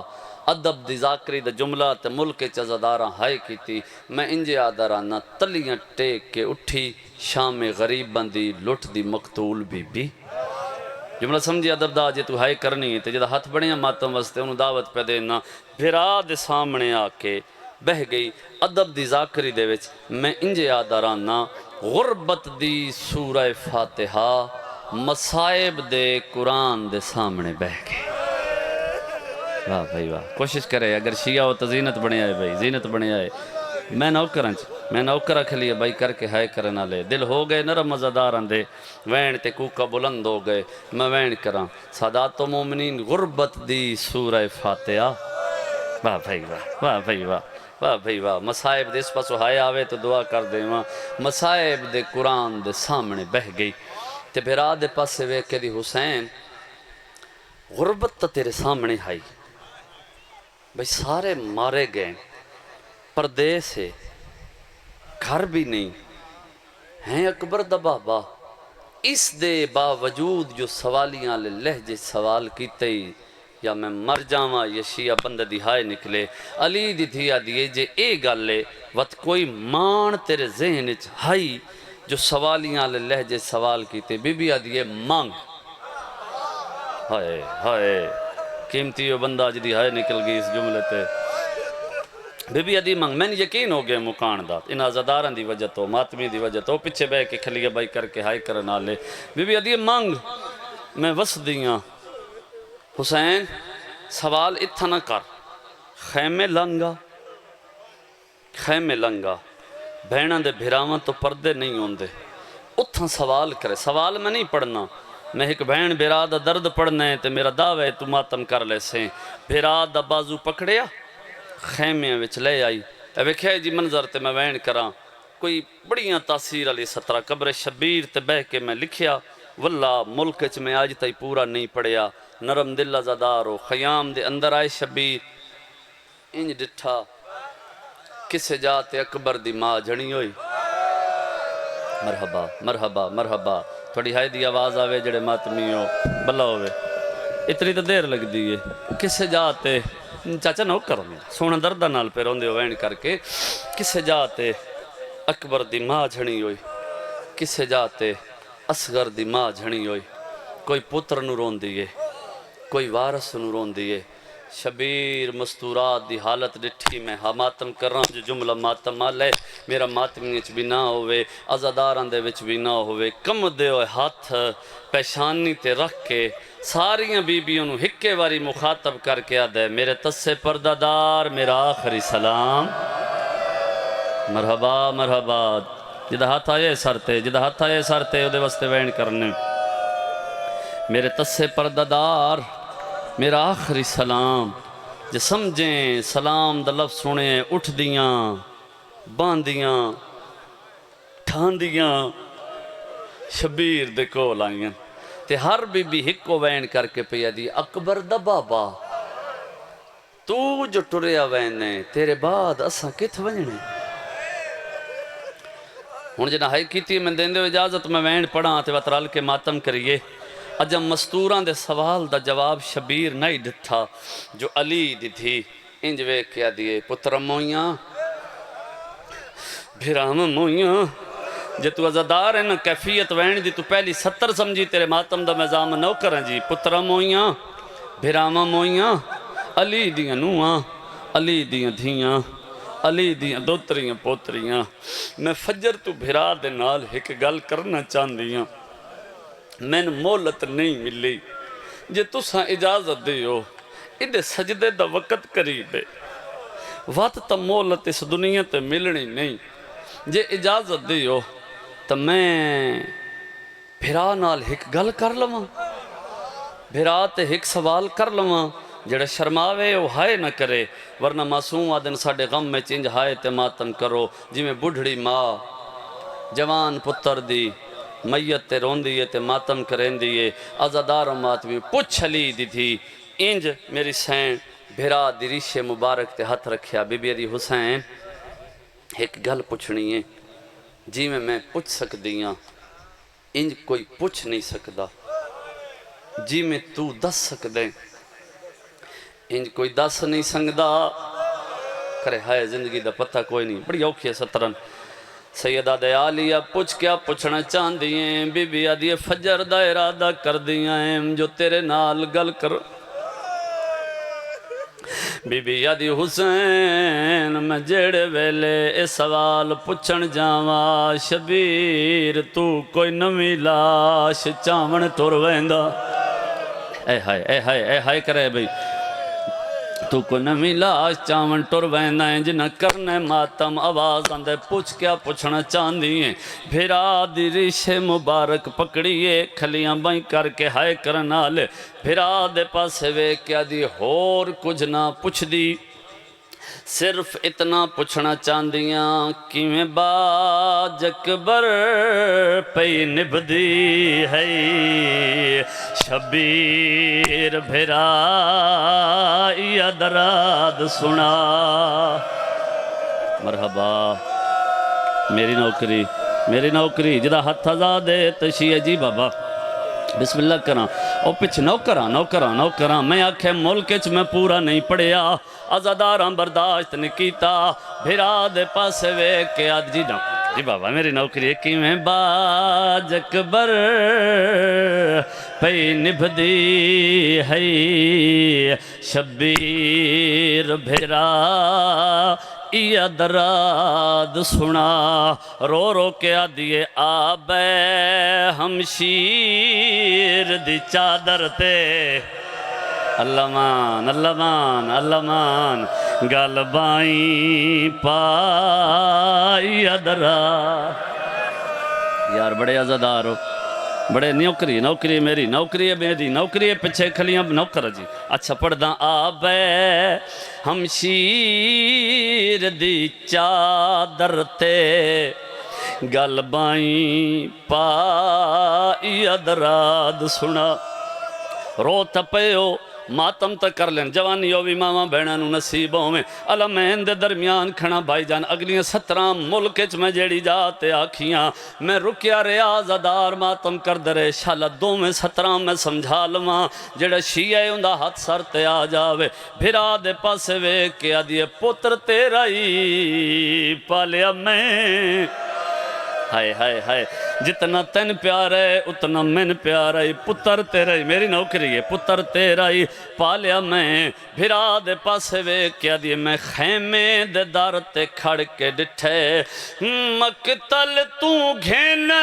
[SPEAKER 1] ادب دی ذاکری دا جملہ تے ملک چزداراں ہائے کی تھی میں انجے آدھرانا تلیاں ٹیک کے اٹھی شام غریب بندی لٹ دی مقتول بی بی جملہ سمجھے ادب دا جے تو ہائے کرنی ہے تے جدہ ہاتھ بڑیاں ماتم وستے انہوں دعوت پہ دینا بھرا دے سامنے آ کے بہ گئی ادب دی ذاکری دے وچ میں انجے آدھرانا غربت دی سورہ فاتحہ مصائب دے قرآن دے سامنے بہ گئی واہ بھائی واہ کوشش کرے اگر شیعہ ہو تو زینت بنے آئے بھائی زینت بنے آئے میں نوکر رکھ لیے بھائی کر کے ہائے کرنا لے دل ہو گئے نرم مزداران دے وین تے کوکا بلند ہو گئے میں وین کراں سادات و مومنین غربت دی سورہ فاتحہ واہ بھائی واہ واہ بھائی واہ واہ بھائی واہ مصائب دے اس پاسو ہائے آوے تو دعا کر دے وہاں مصائب دے قرآن دے سامنے بہ گئی تے بھرا دے پاسے وے کہ دی حسین غربت تا تیرے سامنے آئی بھئی سارے مارے گئے پردے سے گھر بھی نہیں ہیں اکبر دا بابا اس دے باوجود جو سوالیاں لے لہجے سوال کیتے ہی یا میں مر جاواں یا شیعہ بندہ دی ہائے نکلے علی دی دھیا دیئے جے اے گالے وقت کوئی مان تیرے ذہن اچ ہائی جو سوالیاں لے لہجے سوال کیتے بی بی آدھیے مانگ ہائے ہائے قیمتی وہ بندہ جدی ہائے نکل گئی اس جملے تے بی بی ادی مانگ میں نے یقین ہو گیا مکان دا ان آزاداران دی وجہ تو ماتمی دی وجہ تو پچھے بے کے کھلیے بائی کر کے ہائے کرنا لے بی بی ادی مانگ میں وس دیاں حسین سوال اتھا نہ کر خیمے لنگا بھینہ دے بھراواں تو پردے نہیں ہوندے اتھا سوال کرے سوال میں نہیں پڑھنا میں ایک بھین بھرا دا درد پڑھنا ہے تے میرا دعوے تو ماتم کر لے سیں بھرا دا بازو پکڑیا خیمے وچ لے آئی اے ویکھے جی منظر تے میں وین کراں کوئی بڑیاں تاثیر علی سترہ قبر شبیر تے بہ کے میں لکھیا واللہ ملک چ میں آج تائی پورا نہیں پڑھیا نرم دل ازادارو خیام دے اندر آئے شبیر انج ڈٹھا کسے جاتے اکبر دی ماں جھڑی ہوئی مرحبا مرحبا مرحبا تھوڑی ہائی دی آواز آوے جڑے ماتمی ہو بلا ہوئے اتنی تو دیر لگ دیئے کسے جاتے چاچا نو کرنے سونا دردہ نال پہ روندے وین کر کے کسے جاتے اکبر دی ماں جھڑی ہوئی کسے جاتے اصغر دی ماں جھڑی ہوئی کوئی پتر نو رون دیئے کوئی وارث نو رون دیئے شبیر مستورات دی حالت ڈٹھی میں ماتم کر رہا ہوں جو جملہ ماتم آلے میرا ماتم وچ بھی نہ ہوئے عزاداران دے وچ بھی نہ ہوئے کم دے ہوئے ہاتھ پیشانی تے رکھ کے ساریاں بیبیوں نو ہکے واری مخاطب کر کے آدھے میرے تسے پردہ دار میرا آخری سلام مرحبا مرحبا جدہ ہاتھ آئے سرتے او دے وستے وین کرنے میرے تسے پردہ دار میرا آخری سلام جے سمجھیں سلام دا لفظ سنیں اٹھ دیاں باندیاں ٹھاندیاں شبیر دے کول آئیں تے ہر بی بی ہکو وین کر کے پیا دی اکبر دا بابا تو جو ٹریا وینے تیرے بعد اساں کتھ ونجنے ہن جنہ ہائی کیتی میں دین دے اجازت میں وین پڑھاں تے وطرال کے ماتم کریے اجم مستوراں دے سوال دا جواب شبیر نہیں ڈٹھا جو علی دی تھی انج وے کیا دیے پتر مویاں بھرام مویاں جے تو ازادار ہے نا کیفیت وین دی تو پہلی 70 سمجھی تیرے ماتم دا میزام نو کرن جی پتر مویاں بھرام مویاں علی دیاں نوہاں علی دیاں دھیاں علی دیاں دوتریاں پوتریاں میں فجر تو بھرا دے نال ایک گل کرنا چاندیاں میں مولت نہیں ملی جے تساں اجازت دیو ادھے سجدے دا وقت قریب ہے وقت تا مولت اس دنیا تے ملنی نہیں جے اجازت دیو تو میں بھرا نال ایک گل کر لواں بھرا تے ایک سوال کر لواں جڑے شرماوے وہ ہائے نہ کرے ورنہ معصوم آدن ساڑے غم میں چنج ہائے تے ماتم کرو جی میں بڑھڑی ماں جوان پتر دی میت تے رون دیئے تے ماتم کریں دیئے ازادار و ماتمی پچھ علی دی تھی انج میری سین بھرا دی ریش مبارک تے ہاتھ رکھیا بی بی دی حسین ایک گل پچھنی ہے جی میں پچھ سکدیاں انج کوئی پچھ نہیں سکدا جی میں تو دس سکدیں انج کوئی دس نہیں سنگدا کرے ہائے زندگی دا پتہ کوئی نہیں بڑی اوکھی ہے سترن سیدہ دیالیا پوچھ کیا پوچھنا چاند دیئے بی بی آدھی فجر دا ارادہ کر دیئے جو تیرے نال گل کر بی بی آدھی حسین میں جیڑے ویلے اے سوال پوچھن جاواں شبیر تو کوئی نویں لاش چاون ٹر ویندا اے ہائے کرے بھئی تو کو نویں لاش چاون ٹر ویندا ہے جنہ کرنے ماتم آواز آندے پوچھ کیا پوچھنا چاندی ہیں بھرا دی ریش مبارک پکڑیے کھلیاں بائیں کر کے ہائے کرنالے بھرا دے پاسے وے کیا دی ہور کچھ نہ پوچھ دی صرف اتنا پوچھنا چاندیاں کیویں باج اکبر پئی نبھدی ہے شبیر بھرا یا دراد سنا مرحبا میری نوکری جدا ہاتھ آزادے تشیع جی بابا بسم اللہ کراں او پچھ نوکراں میں آکھے ملکچ میں پورا نہیں پڑھیا ازاداراں برداشت نہیں کیتا بھرا دے پاسے وے کے آد جی بابا میری نوکری ہے کی میں باج اکبر پئی نبھدی ہے شبیر بھرا یا دراد سنا رو رو کے آدھیے آبے ہمشیر دی چادر تے اللہ مان گل بائیں پائی ادرا یار بڑے عزادار ہو بڑے نوکری میری پچھے کھلیاں نوکر جی اچھا پڑھداں آبے ہمشیر دی چادر تے گل بائیں پائی ادراد سنا رو تپیو ماتم تک کر لین جوانی ہووی ماما بینانو نصیبوں میں علمین دے درمیان کھنا بھائی جان اگلیاں 17 ملکچ میں جیڑی جاتے آکھیاں میں رکیا ریاضدار ماتم کر درے شالا 2 میں 17 میں سمجھا لواں جیڑا شیعہ ہوندہ ہاتھ سر تے آ جاوے بھرا دے پاسے وے کیا دیئے پتر تیرا ہی پالیا میں ہائے جتنا تین پیار ہے اتنا من پیار ہے پتر تیرا ہی میری نوکری ہے پتر تیرا ہی پالیا میں بھرا دے پاسے وے کیا دیئے میں خیمے دے دار تے کھڑ کے ڈٹھے مقتل تو گھینا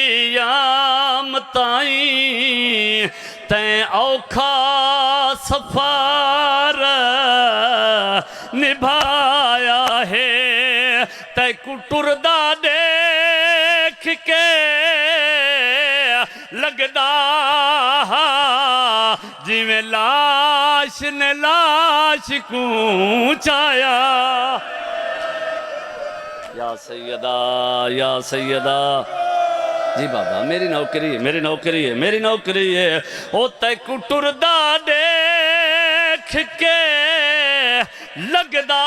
[SPEAKER 1] خیام تائیں تین اوکھا سفار نبھایا ہے تے کٹردہ دیکھ کے لگدا جی میں لاش نے لاش کو چایا یا سیدہ جی بابا میری نوکری ہے میری نوکری ہے میری نوکری ہے او تیکو ٹردا دیکھ کے لگدا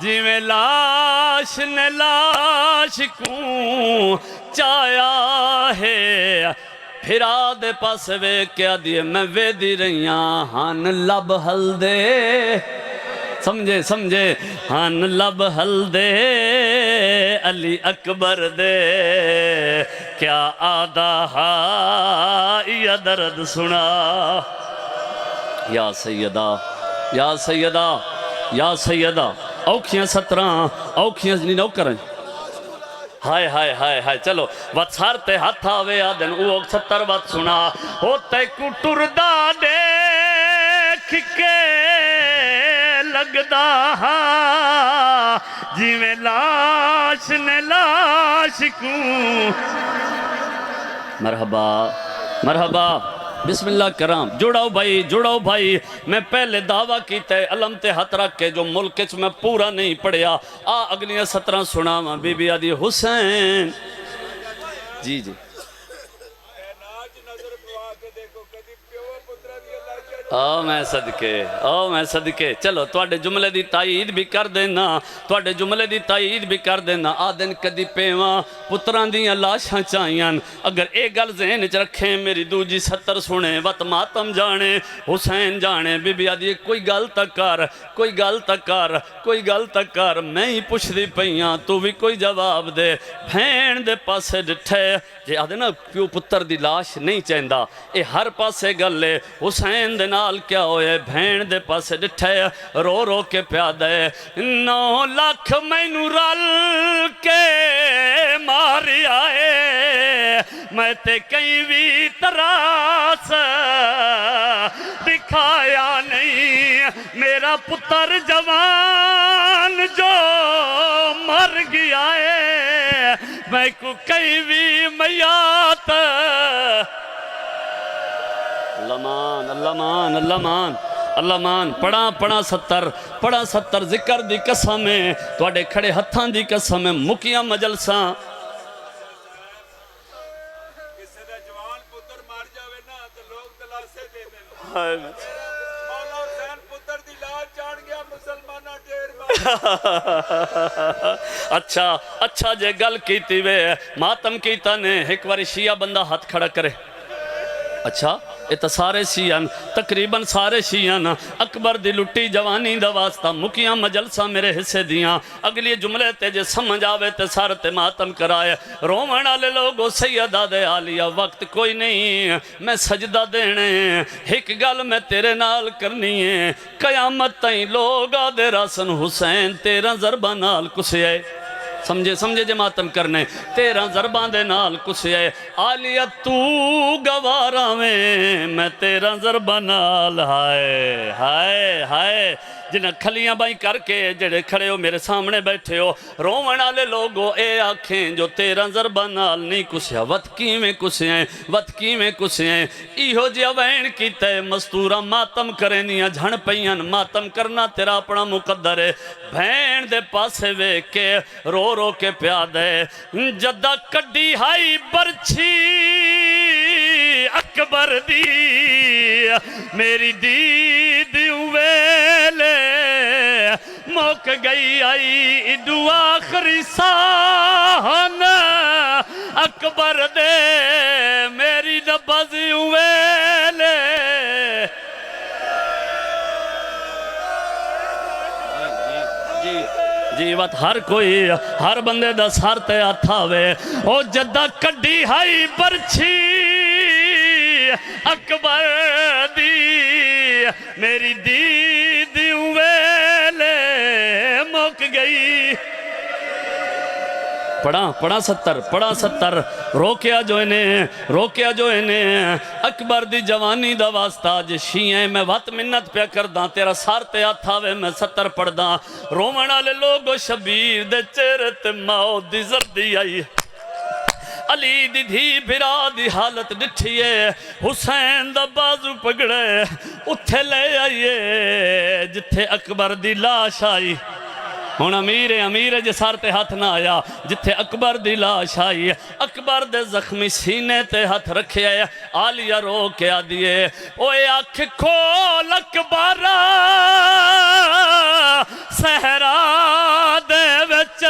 [SPEAKER 1] جی میں لاش نے لاش کو چایا ہے پھرا دے پاس وے کیا دیئے میں وے دی رہیاں ہان لب ہل دے سمجھے سمجھے ہان لب ہل دے علی اکبر دے کیا آدھا یا درد سنا یا سیدہ یا سیدہ یا سیدہ اوکھیاں 17 اوکھیاں نہیں نو کریں ہائے ہائے ہائے ہائے چلو وات سارتے ہاتھ آوے آدن اوک 70 وات سنا ہوتے کو ٹردہ دیکھ کے لگدا جی میں لاش نے لاش کو مرحبا مرحبا بسم اللہ کرام جڑاؤ بھائی میں پہلے دعویٰ کیتا ہے علم تے ہاتھ رکھ کے جو ملک میں پورا نہیں پڑھیا اگلیاں 17 سناواں بی بی آدھی حسین جی جی میں صدقے چلو توڑے جملے دی تائید بھی کر دینا توڑے جملے دی تائید بھی کر دینا آدن کدی پیواں پتران دیاں لاشاں چاہیاں اگر ایک گل ذہن چ رکھیں میری دوجی 70 سنے وط ماتم جانے حسین جانے بی بی آدھی کوئی گل تک کر میں ہی پوچھ دی پئیاں تو بھی کوئی جواب دے بھین دے پاسے ڈٹھے جے آدھے نا پیو پتر دی لاش نہیں چاہندہ اے ہر پاسے گل لے حسین دے نال کیا ہوئے بھین دے پاسے ڈٹھے رو رو کے پیادے 9 لاکھ میں نورال کے ماری آئے میں تے کہیں بھی تراس دکھایا نہیں میرا پتر جوان جو مر گیا ہے میں کو کہیں بھی میات اللہ مان پڑھا 70 ذکر دی قسم ہے توڑے کھڑے ہتھاں دی قسم ہے مکیاں مجلساں کسے دا جوان پتر مار جاوے نا تو لوگ دلاسے دے دیں مولا حسین پتر دی لاش جان گیا مسلمانہ ڈیر اچھا جے گل کیتی وے ماتم کیتا نے ایک واری شیعہ بندہ ہاتھ کھڑا کرے اچھا یہ تو سارے شیعہ تقریباً سارے شیعہ اکبر دی لٹی جوانی دا واسطہ مکیاں مجلسہ میرے حصے دیاں اگلی جملے تے جے سمجھ آوے تے سارتے ماتم کرائے رومن آلے لوگو سیدہ دے آلیا وقت کوئی نہیں میں سجدہ دینے ایک گل میں تیرے نال کرنی ہے قیامت تائیں لوگ آدھے راسن حسین 13 ضربہ نال کسے آئے سمجھے جے ماتم کرنے 13 ضربان دے نال کسے آئے آلیہ تو گوارا میں 13 ضربان نال ہائے جنہیں کھلیاں بائی کر کے جڑے کھڑے ہو میرے سامنے بیٹھے ہو رومن آلے لوگو اے آنکھیں جو 13 ضربان نال نہیں کسے وطکی میں کسے ہیں ایہو جی وین کی تے مستورہ ماتم کرنیاں جھن پئیاں ماتم کرنا تیرا اپنا مقدر ہے بھین دے پاسے وے کے رو کے پیادے جدہ کڈی ہائی برچھی اکبر دی میری دید ویلے موک گئی آئی ایڈو آخری سان اکبر دے میری نبض ویلے جیوت ہر کوئی ہر بندے دا سارتے آتھاوے او جدہ کڈی ہائی برچھی اکبر دی میری دید ویلے موک گئی پڑھا 70 روکیا جو انہیں اکبر دی جوانی دا واسطہ جے شیئیں میں وات منت پہ کرداں تیرا سارتے آتھاوے میں 70 پڑھداں رومن آلے لوگو شبیر دے چیرت موت دی زردی آئی علی دی دھی بھرا دی حالت ڈٹھئے حسین دا بازو پگڑے اتھے لے آئیے جتھے اکبر دی لاش آئی ہن امیر جے سر تے ہاتھ نہ آیا جتھے اکبر دی لاش آئی اکبر دے زخمی سینے تے ہاتھ رکھے آلیہ رو کے آدیے اوے آنکھ کھول اکبر صحرا دے وچ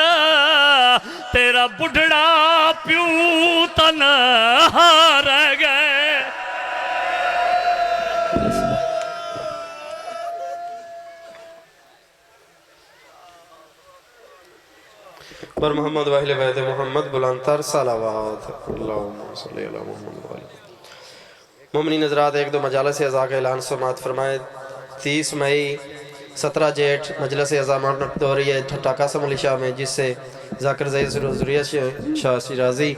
[SPEAKER 1] تیرا بڑھڑا پیو تنہا رہ گئے
[SPEAKER 2] بر محمد واہل بیت محمد بلندتر صلوات اللہم صلی اللہ محمد واہل مومنین حضرات ایک دو مجالس اعزاء کا اعلان سماعت فرمائے 30 مئی 17 جیٹ مجلس اعزاء مانٹ دو رہی ہے ٹھٹا قاسم علی شاہ میں جس سے ذاکر زید ضروریت شاہ شیرازی